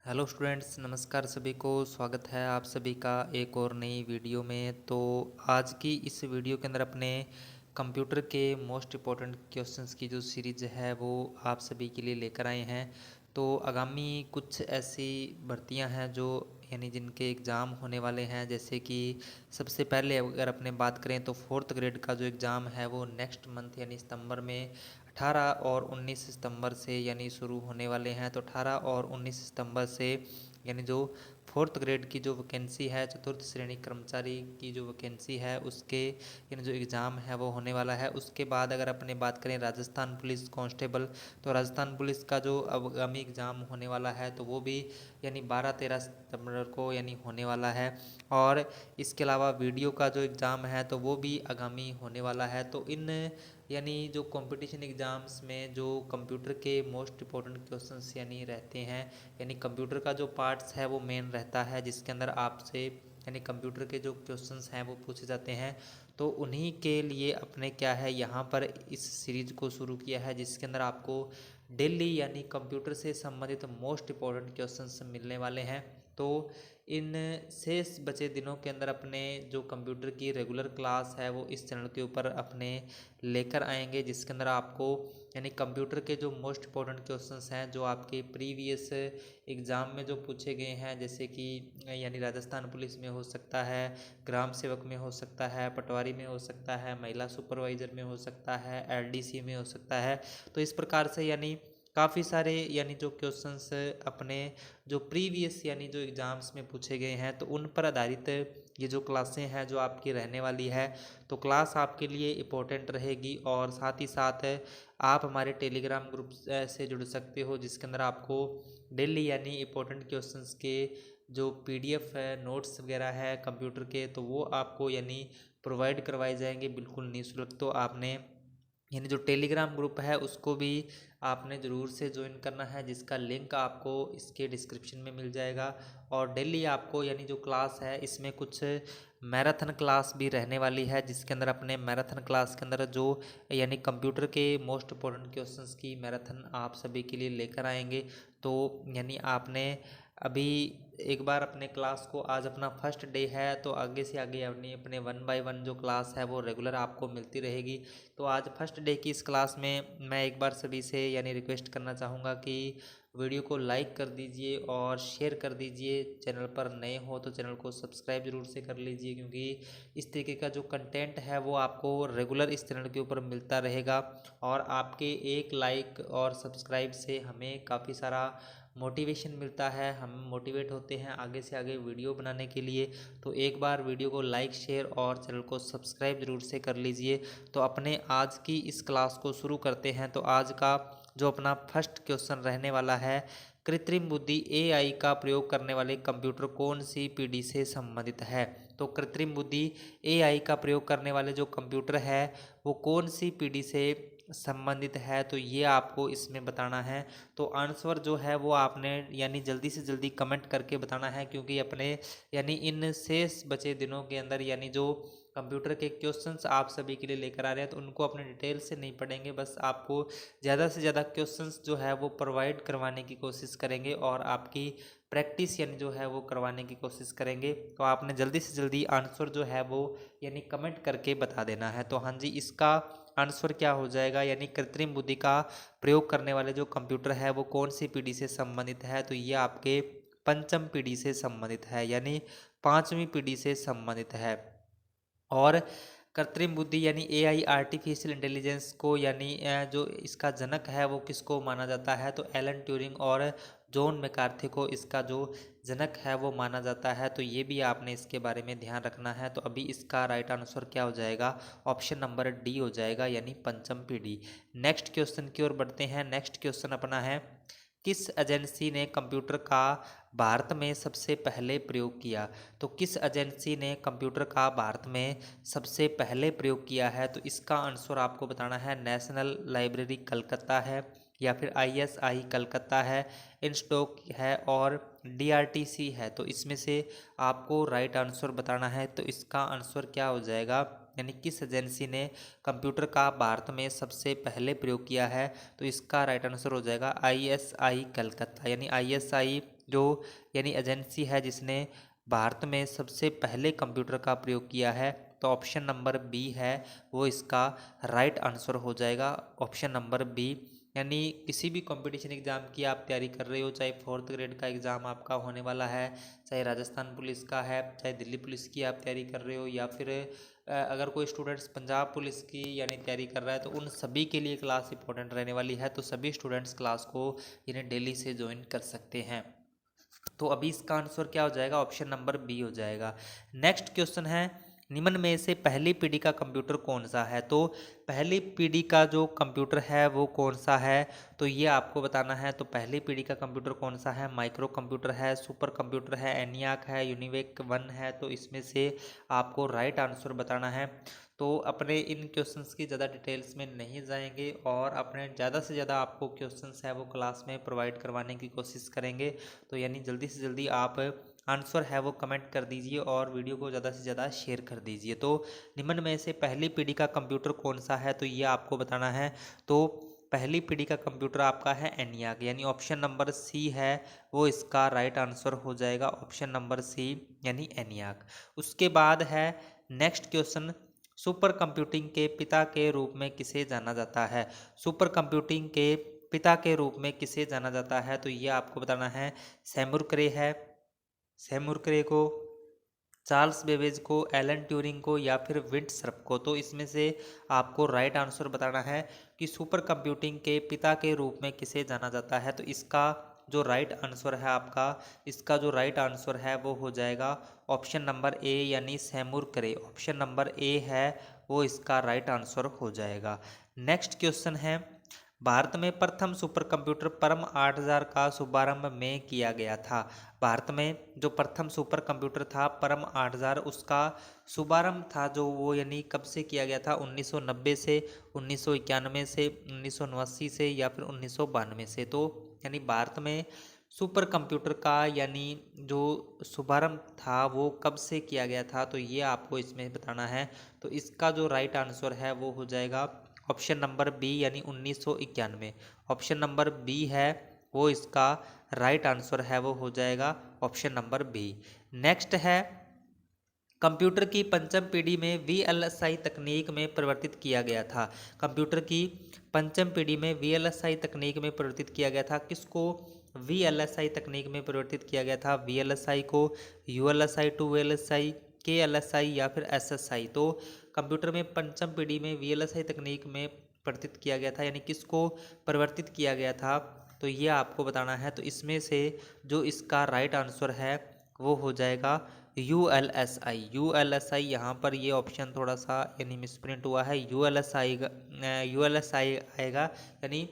Hello students, नमस्कार सभी को। स्वागत है आप सभी का एक और नई वीडियो में। तो आज की इस वीडियो के अंदर अपने कंप्यूटर के मोस्ट इम्पॉर्टेंट क्वेश्चंस की जो सीरीज है वो आप सभी के लिए लेकर आए हैं। तो आगामी कुछ ऐसी भर्तियां हैं जो यानी जिनके एग्ज़ाम होने वाले हैं, जैसे कि सबसे पहले अगर अपने बात करें तो फोर्थ ग्रेड का जो एग्ज़ाम है वो नेक्स्ट मंथ यानी सितंबर में 18 और 19 सितंबर से यानी शुरू होने वाले हैं। तो 18 और 19 सितंबर से यानी जो फोर्थ ग्रेड की जो वैकेंसी है, चतुर्थ श्रेणी कर्मचारी की जो वैकेंसी है उसके यानी जो एग्ज़ाम है वो होने वाला है। उसके बाद अगर अपने बात करें राजस्थान पुलिस कांस्टेबल, तो राजस्थान पुलिस का जो आगामी एग्ज़ाम होने वाला है तो वो भी यानी 12-13 सितंबर को यानी होने वाला है। और इसके अलावा वीडियो का जो एग्ज़ाम है तो वो भी आगामी होने वाला है। तो इन यानी जो कंपटीशन एग्ज़ाम्स में जो कंप्यूटर के मोस्ट इम्पोर्टेंट क्वेश्चंस यानी रहते हैं, यानी कंप्यूटर का जो पार्ट्स है वो मेन रहता है, जिसके अंदर आपसे यानी कंप्यूटर के जो क्वेश्चंस हैं वो पूछे जाते हैं। तो उन्हीं के लिए अपने क्या है यहाँ पर इस सीरीज को शुरू किया है, जिसके अंदर आपको डेली यानी कंप्यूटर से संबंधित मोस्ट इम्पोर्टेंट क्वेश्चंस मिलने वाले हैं। तो इन शेष बचे दिनों के अंदर अपने जो कंप्यूटर की रेगुलर क्लास है वो इस चैनल के ऊपर अपने लेकर आएंगे, जिसके अंदर आपको यानी कंप्यूटर के जो मोस्ट इम्पोर्टेंट क्वेश्चंस हैं जो आपके प्रीवियस एग्ज़ाम में जो पूछे गए हैं, जैसे कि यानी राजस्थान पुलिस में हो सकता है, ग्राम सेवक में हो सकता है, पटवारी में हो सकता है, महिला सुपरवाइज़र में हो सकता है, एलडीसी में हो सकता है। तो इस प्रकार से यानी काफ़ी सारे यानी जो क्वेश्चंस अपने जो प्रीवियस यानी जो एग्ज़ाम्स में पूछे गए हैं तो उन पर आधारित ये जो क्लासें हैं जो आपकी रहने वाली है। तो क्लास आपके लिए इम्पोर्टेंट रहेगी और साथ ही साथ आप हमारे टेलीग्राम ग्रुप से जुड़ सकते हो, जिसके अंदर आपको डेली यानी इम्पोर्टेंट क्वेश्चंस के जो पीडीएफ है, नोट्स वगैरह है कंप्यूटर के, तो वो आपको यानी प्रोवाइड करवाए जाएंगे बिल्कुल निःशुल्क। तो आपने यानी जो टेलीग्राम ग्रुप है उसको भी आपने ज़रूर से ज्वाइन करना है, जिसका लिंक आपको इसके डिस्क्रिप्शन में मिल जाएगा। और डेली आपको यानी जो क्लास है इसमें कुछ मैराथन क्लास भी रहने वाली है, जिसके अंदर अपने मैराथन क्लास के अंदर जो यानी कंप्यूटर के मोस्ट इम्पोर्टेंट क्वेश्चंस की मैराथन आप सभी के लिए लेकर आएंगे। तो यानी आपने अभी एक बार अपने क्लास को, आज अपना फर्स्ट डे है तो आगे से आगे अपनी अपने 1 बाय 1 जो क्लास है वो रेगुलर आपको मिलती रहेगी। तो आज फर्स्ट डे की इस क्लास में मैं एक बार सभी से यानी रिक्वेस्ट करना चाहूँगा कि वीडियो को लाइक कर दीजिए और शेयर कर दीजिए। चैनल पर नए हो तो चैनल को सब्सक्राइब जरूर से कर लीजिए, क्योंकि इस तरीके का जो कंटेंट है वो आपको रेगुलर इस चैनल के ऊपर मिलता रहेगा। और आपके एक लाइक और सब्सक्राइब से हमें काफ़ी सारा मोटिवेशन मिलता है, हम मोटिवेट होते हैं आगे से आगे वीडियो बनाने के लिए। तो एक बार वीडियो को लाइक, शेयर और चैनल को सब्सक्राइब जरूर से कर लीजिए। तो अपने आज की इस क्लास को शुरू करते हैं। तो आज का जो अपना फर्स्ट क्वेश्चन रहने वाला है, कृत्रिम बुद्धि एआई का प्रयोग करने वाले कंप्यूटर कौन सी पीढ़ी से संबंधित है। तो कृत्रिम बुद्धि एआई का प्रयोग करने वाले जो कंप्यूटर है वो कौन सी पीढ़ी से संबंधित है, तो ये आपको इसमें बताना है। तो आंसर जो है वो आपने यानी जल्दी से जल्दी कमेंट करके बताना है, क्योंकि अपने यानी इन शेष बचे दिनों के अंदर यानी जो कंप्यूटर के क्वेश्चंस आप सभी के लिए लेकर आ रहे हैं तो उनको अपने डिटेल से नहीं पढ़ेंगे, बस आपको ज़्यादा से ज़्यादा क्वेश्चंस जो है वो प्रोवाइड करवाने की कोशिश करेंगे और आपकी प्रैक्टिस यानी जो है वो करवाने की कोशिश करेंगे। तो आपने जल्दी से जल्दी आंसर जो है वो यानी कमेंट करके बता देना है। तो हाँ जी, इसका आंसर क्या हो जाएगा, यानी कृत्रिम बुद्धि का प्रयोग करने वाले जो कंप्यूटर है वो कौन सी पीढ़ी से संबंधित है, तो ये आपके पंचम पीढ़ी से संबंधित है, यानी पांचवी पीढ़ी से संबंधित है। और कृत्रिम बुद्धि यानी एआई आर्टिफिशियल इंटेलिजेंस को यानी जो इसका जनक है वो किसको माना जाता है, तो एलन ट्यूरिंग और जॉन मैकार्थी को इसका जो जनक है वो माना जाता है। तो ये भी आपने इसके बारे में ध्यान रखना है। तो अभी इसका राइट आंसर क्या हो जाएगा, ऑप्शन नंबर डी हो जाएगा, यानी पंचम पीढ़ी। नेक्स्ट क्वेश्चन की ओर बढ़ते हैं। नेक्स्ट क्वेश्चन अपना है, किस एजेंसी ने कंप्यूटर का भारत में सबसे पहले प्रयोग किया। तो किस एजेंसी ने कंप्यूटर का भारत में सबसे पहले प्रयोग किया है, तो इसका आंसर आपको बताना है। नेशनल लाइब्रेरी कलकत्ता है, या फिर आईएसआई कलकत्ता है, इंस्टॉक है और डीआरटीसी है। तो इसमें से आपको राइट आंसर बताना है। तो इसका आंसर क्या हो जाएगा, यानी किस एजेंसी ने कंप्यूटर का भारत में सबसे पहले प्रयोग किया है, तो इसका राइट आंसर हो जाएगा आईएसआई कलकत्ता, यानी आईएसआई जो यानी एजेंसी है जिसने भारत में सबसे पहले कंप्यूटर का प्रयोग किया है, तो ऑप्शन नंबर बी है वो इसका राइट आंसर हो जाएगा, ऑप्शन नंबर बी। यानी किसी भी कंपटीशन एग्ज़ाम की आप तैयारी कर रहे हो, चाहे 4th ग्रेड का एग्ज़ाम आपका होने वाला है, चाहे राजस्थान पुलिस का है, चाहे दिल्ली पुलिस की आप तैयारी कर रहे हो, या फिर अगर कोई स्टूडेंट्स पंजाब पुलिस की यानी तैयारी कर रहा है, तो उन सभी के लिए क्लास इंपॉर्टेंट रहने वाली है। तो सभी स्टूडेंट्स क्लास को यानी डेली से ज्वाइन कर सकते हैं। तो अभी इसका आंसर क्या हो जाएगा, ऑप्शन नंबर बी हो जाएगा। नेक्स्ट क्वेश्चन है, निम्न में से पहली पीढ़ी का कंप्यूटर कौन सा है। तो पहली पीढ़ी का जो कंप्यूटर है वो कौन सा है, तो ये आपको बताना है। तो पहली पीढ़ी का कंप्यूटर कौन सा है, माइक्रो कंप्यूटर है, सुपर कंप्यूटर है, एनियाक है, यूनिवेक 1 है। तो इसमें से आपको राइट आंसर बताना है। तो अपने इन क्वेश्चंस की ज़्यादा डिटेल्स में नहीं जाएंगे और अपने ज़्यादा से ज़्यादा आपको क्वेश्चंस है वो क्लास में प्रोवाइड करवाने की कोशिश करेंगे। तो यानी जल्दी से जल्दी आप आंसर है वो कमेंट कर दीजिए और वीडियो को ज़्यादा से ज़्यादा शेयर कर दीजिए। तो निम्न में से पहली पीढ़ी का कंप्यूटर कौन सा है, तो ये आपको बताना है। तो पहली पीढ़ी का कंप्यूटर आपका है एनियाक, यानी ऑप्शन नंबर सी है वो इसका राइट आंसर हो जाएगा, ऑप्शन नंबर सी यानी एनियाक। उसके बाद है नेक्स्ट क्वेश्चन, सुपर कंप्यूटिंग के पिता के रूप में किसे जाना जाता है। सुपर कंप्यूटिंग के पिता के रूप में किसे जाना जाता है, तो ये आपको बताना है। सैमुर क्रे है, सैमुर क्रे को, चार्ल्स बेबेज को, एलन ट्यूरिंग को, या फिर विंडसर्फ को। तो इसमें से आपको राइट आंसर बताना है कि सुपर कंप्यूटिंग के पिता के रूप में किसे जाना जाता है। तो इसका जो राइट आंसर है आपका, इसका जो राइट आंसर है वो हो जाएगा ऑप्शन नंबर ए यानी सैमुर क्रे। ऑप्शन नंबर ए है वो इसका राइट आंसर हो जाएगा। नेक्स्ट क्वेश्चन है, भारत में प्रथम सुपर कंप्यूटर परम 8000 का शुभारंभ में किया गया था। भारत में जो प्रथम सुपर कंप्यूटर था परम 8000, उसका शुभारंभ था जो वो यानी कब से किया गया था, 1990 से, 1991 से, 1989 से, या फिर 1992 से। तो यानी भारत में सुपर कंप्यूटर का यानी जो शुभारंभ था वो कब से किया गया था, तो ये आपको इसमें बताना है। तो इसका जो राइट आंसर है वो हो जाएगा ऑप्शन नंबर बी यानी 1991। ऑप्शन नंबर बी है वो इसका राइट आंसर है वो हो जाएगा ऑप्शन नंबर बी। नेक्स्ट है, कंप्यूटर की पंचम पीढ़ी में वीएलएसआई तकनीक में परिवर्तित किया गया था। कंप्यूटर की पंचम पीढ़ी में वीएलएसआई तकनीक में परिवर्तित किया गया था। किसको वीएलएसआई तकनीक में परिवर्तित किया गया था, वीएलएसआई को, यूएलएसआई टू वीएलएसआई, केएलएसआई, या फिर एसएसआई। तो कंप्यूटर में पंचम पीढ़ी में वीएलएसआई तकनीक में परिवर्तित किया गया था, यानी किसको परिवर्तित किया गया था, तो ये आपको बताना है। तो इसमें से जो इसका राइट आंसर है वो हो जाएगा यूएलएसआई। यूएलएसआई यहाँ पर ये ऑप्शन थोड़ा सा यानी मिसप्रिंट हुआ है, यूएलएसआई यूएलएसआई आएगा। यानी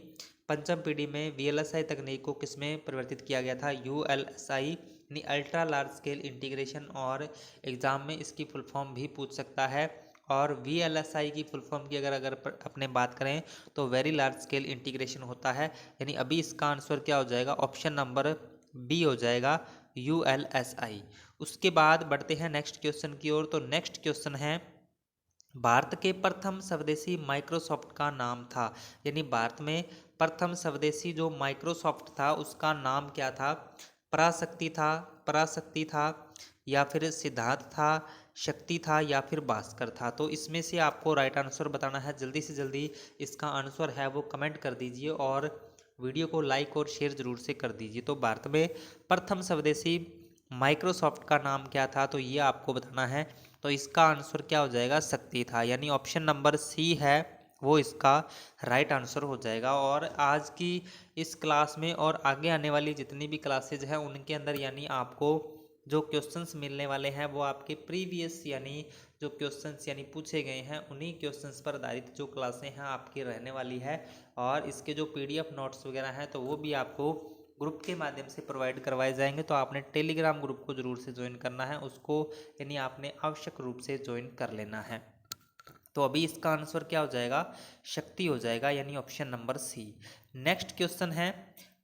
पंचम पीढ़ी में वीएलएसआई तकनीक को किसमें परिवर्तित किया गया था, यूएलएसआई यानी अल्ट्रा लार्ज स्केल इंटीग्रेशन, और एग्जाम में इसकी फुल फॉर्म भी पूछ सकता है। और वीएलएसआई की फुल फॉर्म की अगर अपने बात करें तो वेरी लार्ज स्केल इंटीग्रेशन होता है। यानी अभी इसका आंसर क्या हो जाएगा, ऑप्शन नंबर बी हो जाएगा, यूएलएसआई। उसके बाद बढ़ते हैं नेक्स्ट क्वेश्चन की ओर। तो नेक्स्ट क्वेश्चन है, भारत के प्रथम स्वदेशी माइक्रोसॉफ्ट का नाम था। यानी भारत में प्रथम स्वदेशी जो माइक्रोसॉफ्ट था उसका नाम क्या था, पराशक्ति था, पराशक्ति था, या फिर सिद्धार्थ था, शक्ति था, या फिर भास्कर था। तो इसमें से आपको राइट आंसर बताना है। जल्दी से जल्दी इसका आंसर है वो कमेंट कर दीजिए और वीडियो को लाइक और शेयर जरूर से कर दीजिए। तो भारत में प्रथम स्वदेशी माइक्रोसॉफ्ट का नाम क्या था, तो ये आपको बताना है। तो इसका आंसर क्या हो जाएगा, शक्ति था, यानी ऑप्शन नंबर सी है वो इसका राइट आंसर हो जाएगा। और आज की इस क्लास में और आगे आने वाली जितनी भी क्लासेज हैं उनके अंदर यानी आपको जो क्वेश्चंस मिलने वाले हैं वो आपके प्रीवियस यानी जो क्वेश्चंस यानी पूछे गए हैं उन्हीं क्वेश्चंस पर आधारित जो क्लासें हैं आपकी रहने वाली है। और इसके जो पीडीएफ नोट्स वगैरह हैं तो वो भी आपको ग्रुप के माध्यम से प्रोवाइड करवाए जाएंगे। तो आपने टेलीग्राम ग्रुप को जरूर से ज्वाइन करना है, उसको यानी आपने आवश्यक रूप से ज्वाइन कर लेना है। तो अभी इसका आंसर क्या हो जाएगा, शक्ति हो जाएगा, यानी option number C. Next question है,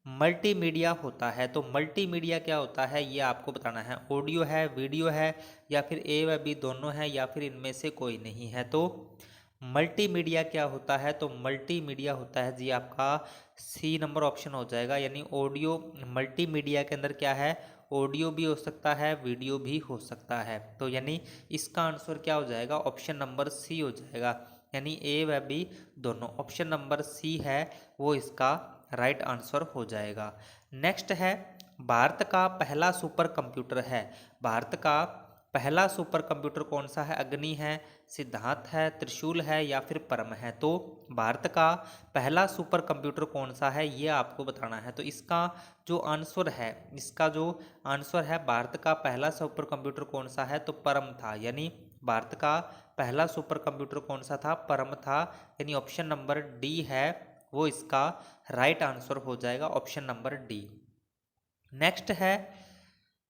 मल्टीमीडिया होता है। तो मल्टीमीडिया क्या होता है ये आपको बताना है। ऑडियो है, वीडियो है, या फिर ए व बी दोनों है, या फिर इनमें से कोई नहीं है। तो मल्टीमीडिया क्या होता है? तो मल्टीमीडिया होता है जी आपका सी नंबर ऑप्शन हो जाएगा, यानी ऑडियो। मल्टीमीडिया के अंदर क्या है? ऑडियो भी हो सकता है, वीडियो भी हो सकता है। तो यानी इसका आंसर क्या हो जाएगा? ऑप्शन नंबर सी हो जाएगा, यानी ए व बी दोनों। ऑप्शन नंबर सी है वो इसका राइट आंसर हो जाएगा। नेक्स्ट है, भारत का पहला सुपर कंप्यूटर है। भारत का पहला सुपर कंप्यूटर कौन सा है? अग्नि है, सिद्धांत है, त्रिशूल है या फिर परम है? तो भारत का पहला सुपर कंप्यूटर कौन सा है ये आपको बताना है। तो इसका जो आंसर है, भारत का पहला सुपर कंप्यूटर कौन सा है? तो परम था, यानी भारत का पहला सुपर कंप्यूटर कौन सा था? परम था, यानी ऑप्शन नंबर डी है वो इसका राइट आंसर हो जाएगा, ऑप्शन नंबर डी। नेक्स्ट है,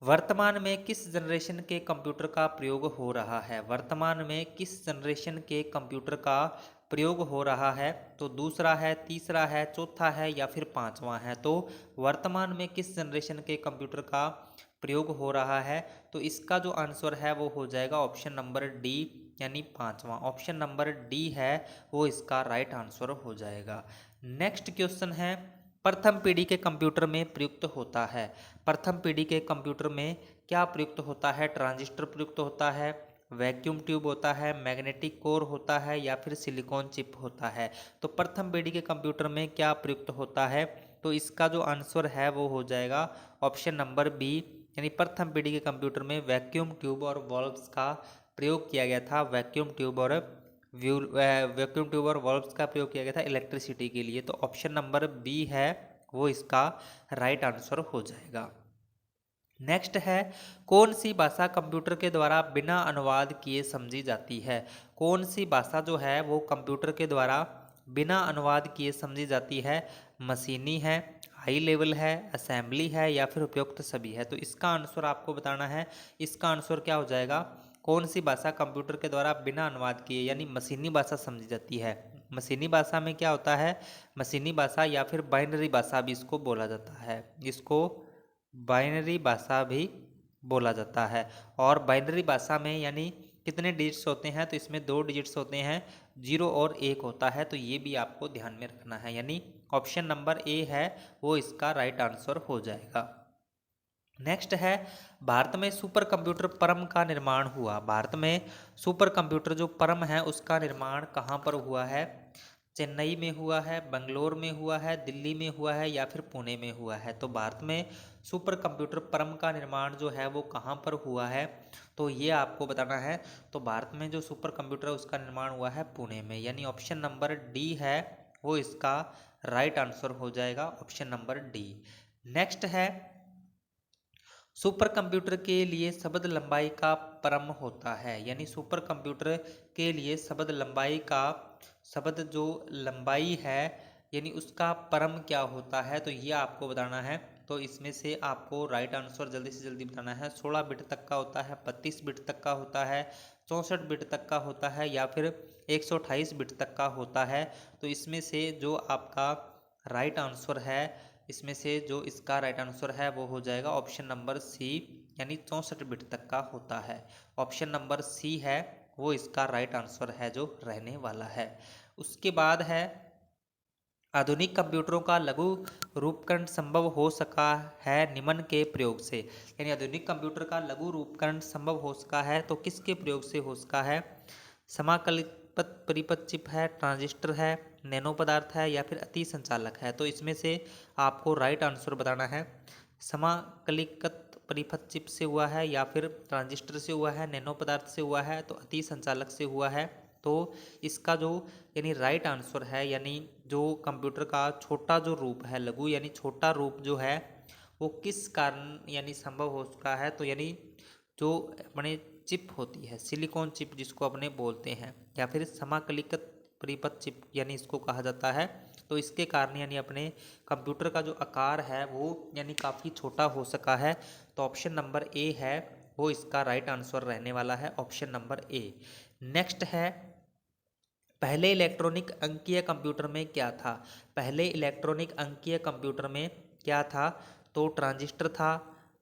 वर्तमान में किस जनरेशन के कंप्यूटर का प्रयोग हो रहा है? वर्तमान में किस जनरेशन के कंप्यूटर का प्रयोग हो रहा है? तो दूसरा है, तीसरा है, चौथा है या फिर पांचवा है? तो वर्तमान में किस जनरेशन के कंप्यूटर का प्रयोग हो रहा है? तो इसका जो आंसर है वो हो जाएगा ऑप्शन नंबर डी, यानी पांचवा। ऑप्शन नंबर डी है वो इसका राइट आंसर हो जाएगा। नेक्स्ट क्वेश्चन है, प्रथम पीढ़ी के कंप्यूटर में प्रयुक्त होता है। प्रथम पीढ़ी के कंप्यूटर में क्या प्रयुक्त होता है? ट्रांजिस्टर प्रयुक्त होता है, वैक्यूम ट्यूब होता है, मैग्नेटिक कोर होता है या फिर सिलिकॉन चिप होता है? तो प्रथम पीढ़ी के कंप्यूटर में क्या प्रयुक्त होता है? तो इसका जो आंसर है वो हो जाएगा ऑप्शन नंबर बी, यानी प्रथम पीढ़ी के कंप्यूटर में वैक्यूम ट्यूब और वॉल्व्स का प्रयोग किया गया था। वैक्यूम ट्यूब और वॉल्व्स का प्रयोग किया गया था इलेक्ट्रिसिटी के लिए। तो ऑप्शन नंबर बी है वो इसका राइट आंसर हो जाएगा। नेक्स्ट है, कौन सी भाषा कंप्यूटर के द्वारा बिना अनुवाद किए समझी जाती है? कौन सी भाषा जो है वो कंप्यूटर के द्वारा बिना अनुवाद किए समझी जाती है? मशीनी है, हाई लेवल है, असेंबली है या फिर उपयुक्त सभी है? तो इसका आंसर आपको बताना है। इसका आंसर क्या हो जाएगा? कौन सी भाषा कंप्यूटर के द्वारा बिना अनुवाद किए यानी मशीनी भाषा समझी जाती है? मशीनी भाषा में क्या होता है? मशीनी भाषा या फिर बाइनरी भाषा भी इसको बोला जाता है, इसको बाइनरी भाषा भी बोला जाता है। और बाइनरी भाषा में यानी कितने डिजिट्स होते हैं? तो इसमें 2 डिजिट्स होते हैं, 0 और 1 होता है। तो ये भी आपको ध्यान में रखना है, यानी ऑप्शन नंबर ए है वो इसका राइट आंसर हो जाएगा। नेक्स्ट है, भारत में सुपर कंप्यूटर परम का निर्माण हुआ। भारत में सुपर कंप्यूटर जो परम है उसका निर्माण कहाँ पर हुआ है? चेन्नई में हुआ है, बेंगलोर में हुआ है, दिल्ली में हुआ है या फिर पुणे में हुआ है? तो भारत में सुपर कंप्यूटर परम का निर्माण जो है वो कहाँ पर हुआ है? तो ये आपको बताना है। तो भारत में जो सुपर कंप्यूटर है उसका निर्माण हुआ है पुणे में, यानी ऑप्शन नंबर डी है वो इसका राइट आंसर हो जाएगा, ऑप्शन नंबर डी। नेक्स्ट है, सुपर कंप्यूटर के लिए शब्द लंबाई का परम होता है, यानी सुपर कंप्यूटर के लिए शब्द जो लंबाई है यानी उसका परम क्या होता है? तो ये आपको बताना है। तो इसमें से आपको राइट आंसर जल्दी से जल्दी बताना है। 16 बिट तक का होता है, 32 बिट तक का होता है, 64 बिट तक का होता है या फिर 128 बिट तक का होता है? तो इसमें से जो आपका राइट आंसर है, इसमें से जो इसका राइट आंसर है वो हो जाएगा ऑप्शन नंबर सी, यानी 64 बिट तक का होता है। ऑप्शन नंबर सी है वो इसका राइट आंसर है जो रहने वाला है। उसके बाद है, आधुनिक कंप्यूटरों का लघु रूपकरण संभव हो सका है निम्न के प्रयोग से, यानी आधुनिक कंप्यूटर का लघु रूपकरण संभव हो सका है तो किसके प्रयोग से हो सका है? समाकलित परिपथ चिप है, ट्रांजिस्टर है, नैनो पदार्थ है या फिर अति संचालक है? तो इसमें से आपको राइट आंसर बताना है। समाकलित परिपथ चिप से हुआ है या फिर ट्रांजिस्टर से हुआ है, नैनो पदार्थ से हुआ है, तो अति संचालक से हुआ है। तो इसका जो यानी राइट आंसर है, यानी जो कंप्यूटर का छोटा जो रूप है, लघु यानी छोटा रूप जो है वो किस कारण यानी संभव हो सका है? तो यानी जो अपने चिप होती है, सिलिकॉन चिप जिसको अपने बोलते हैं, या फिर समाकलित परिपथ चिप यानी इसको कहा जाता है। तो इसके कारण यानी अपने कंप्यूटर का जो आकार है वो यानी काफ़ी छोटा हो सका है। तो ऑप्शन नंबर ए है वो इसका राइट आंसर रहने वाला है, ऑप्शन नंबर ए। नेक्स्ट है, पहले इलेक्ट्रॉनिक अंकीय कंप्यूटर में क्या था? पहले इलेक्ट्रॉनिक अंकीय कंप्यूटर में क्या था? तो ट्रांजिस्टर था,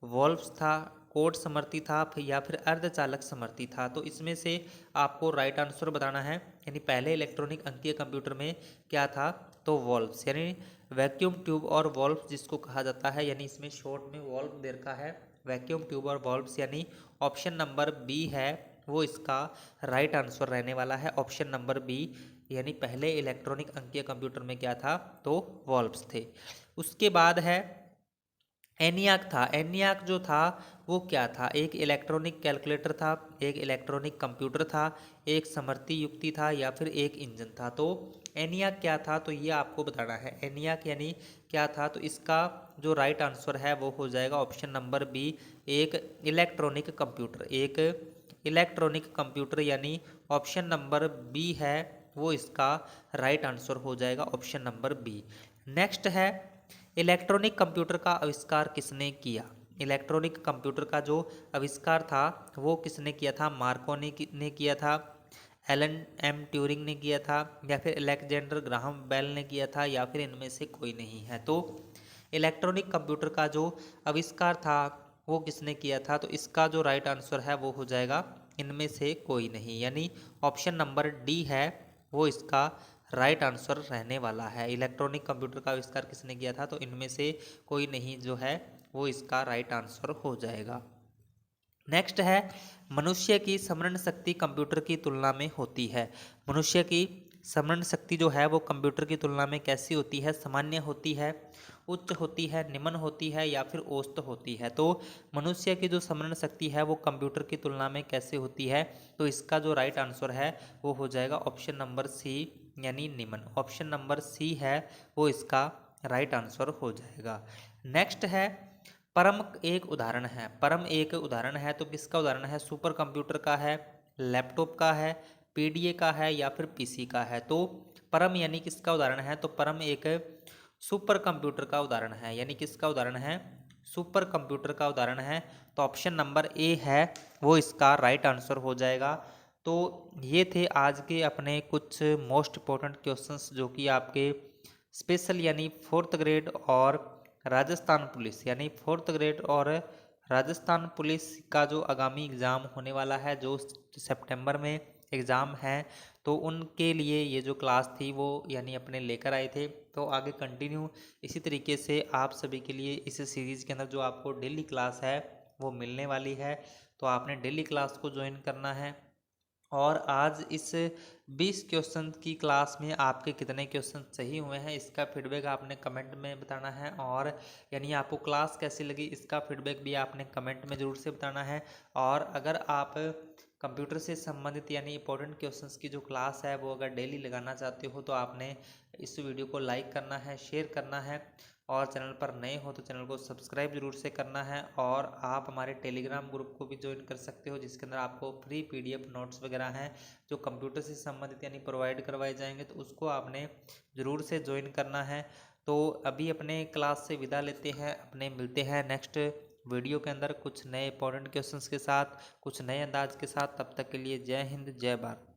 वॉल्व्स था, कोड समर्थी था या फिर अर्धचालक समर्थी था? तो इसमें से आपको राइट आंसर बताना है। यानी पहले इलेक्ट्रॉनिक अंकीय कंप्यूटर में क्या था, तो वॉल्व्स यानी वैक्यूम ट्यूब और वॉल्व जिसको कहा जाता है, यानी इसमें शॉर्ट में वॉल्व दे रखा है, वैक्यूम ट्यूब और वॉल्व्स, यानी ऑप्शन नंबर बी है वो इसका राइट आंसर रहने वाला है। ऑप्शन नंबर बी, यानी पहले इलेक्ट्रॉनिक अंकीय कंप्यूटर में क्या था, तो वॉल्व्स थे। उसके बाद है एनियाक था। एनियाक जो था वो क्या था, एक इलेक्ट्रॉनिक कैलकुलेटर था, एक इलेक्ट्रॉनिक कंप्यूटर था, एक समवर्ती युक्ति था, या फिर एक इंजन था। तो एनियाक क्या था, तो ये आपको बताना है। एनियाक यानी क्या था, तो इसका जो राइट आंसर है वो हो जाएगा ऑप्शन नंबर बी, एक इलेक्ट्रॉनिक कंप्यूटर। एक इलेक्ट्रॉनिक कंप्यूटर यानी ऑप्शन नंबर बी है वो इसका राइट आंसर हो जाएगा, ऑप्शन नंबर बी। नेक्स्ट है इलेक्ट्रॉनिक कंप्यूटर का आविष्कार किसने किया। इलेक्ट्रॉनिक कंप्यूटर का जो आविष्कार था वो किसने किया था, मार्कोनी ने किया था, एलन एम ट्यूरिंग ने किया था, या फिर अलेक्जेंडर ग्राहम बेल ने किया था, या फिर इनमें से कोई नहीं है। तो इलेक्ट्रॉनिक कंप्यूटर का जो आविष्कार था वो किसने किया था, तो इसका जो राइट आंसर है वो हो जाएगा इनमें से कोई नहीं, यानी ऑप्शन नंबर डी है वो इसका राइट आंसर रहने वाला है। इलेक्ट्रॉनिक कंप्यूटर का आविष्कार किसने किया था, तो इनमें से कोई नहीं जो है वो इसका राइट आंसर हो जाएगा। नेक्स्ट है मनुष्य की स्मरण शक्ति कंप्यूटर की तुलना में होती है। मनुष्य की स्मरण शक्ति जो है वो कंप्यूटर की तुलना में कैसी होती है, सामान्य होती है, उच्च होती है, निम्न होती है, या फिर औसत होती है। तो मनुष्य की जो स्मरण शक्ति है वो कंप्यूटर की तुलना में कैसे होती है, तो इसका जो राइट आंसर है वो हो जाएगा ऑप्शन नंबर सी, यानी निम्न। ऑप्शन नंबर सी है वो इसका राइट आंसर हो जाएगा। नेक्स्ट है परम एक उदाहरण है। परम एक उदाहरण है तो किसका उदाहरण है, सुपर कंप्यूटर का है, लैपटॉप का है, पीडीए का है, या फिर पीसी का है। तो परम यानी किसका उदाहरण है, तो परम एक सुपर कंप्यूटर का उदाहरण है, यानी किसका उदाहरण है, सुपर कंप्यूटर का उदाहरण है। तो ऑप्शन नंबर ए है वो इसका राइट आंसर हो जाएगा। तो ये थे आज के अपने कुछ मोस्ट इम्पोर्टेंट क्वेश्चंस जो कि आपके स्पेशल यानी फोर्थ ग्रेड और राजस्थान पुलिस यानी फोर्थ ग्रेड और राजस्थान पुलिस का जो आगामी एग्ज़ाम होने वाला है, जो सितंबर में एग्ज़ाम है, तो उनके लिए ये जो क्लास थी वो यानी अपने लेकर आए थे। तो आगे कंटिन्यू इसी तरीके से आप सभी के लिए इस सीरीज़ के अंदर जो आपको डेली क्लास है वो मिलने वाली है। तो आपने डेली क्लास को ज्वाइन करना है। और आज इस 20 क्वेश्चन की क्लास में आपके कितने क्वेश्चन सही हुए हैं इसका फीडबैक आपने कमेंट में बताना है। और यानी आपको क्लास कैसी लगी इसका फीडबैक भी आपने कमेंट में ज़रूर से बताना है। और अगर आप कंप्यूटर से संबंधित यानी इंपॉर्टेंट क्वेश्चंस की जो क्लास है वो अगर डेली लगाना चाहते हो तो आपने इस वीडियो को लाइक करना है, शेयर करना है, और चैनल पर नए हो तो चैनल को सब्सक्राइब जरूर से करना है। और आप हमारे टेलीग्राम ग्रुप को भी ज्वाइन कर सकते हो जिसके अंदर आपको फ्री पीडीएफ नोट्स वगैरह हैं जो कंप्यूटर से संबंधित यानी प्रोवाइड करवाए जाएंगे, तो उसको आपने ज़रूर से ज्वाइन करना है। तो अभी अपने क्लास से विदा लेते हैं, अपने मिलते हैं नेक्स्ट वीडियो के अंदर कुछ नए इंपॉर्टेंट क्वेश्चंस के साथ, कुछ नए अंदाज के साथ। तब तक के लिए जय हिंद, जय भारत।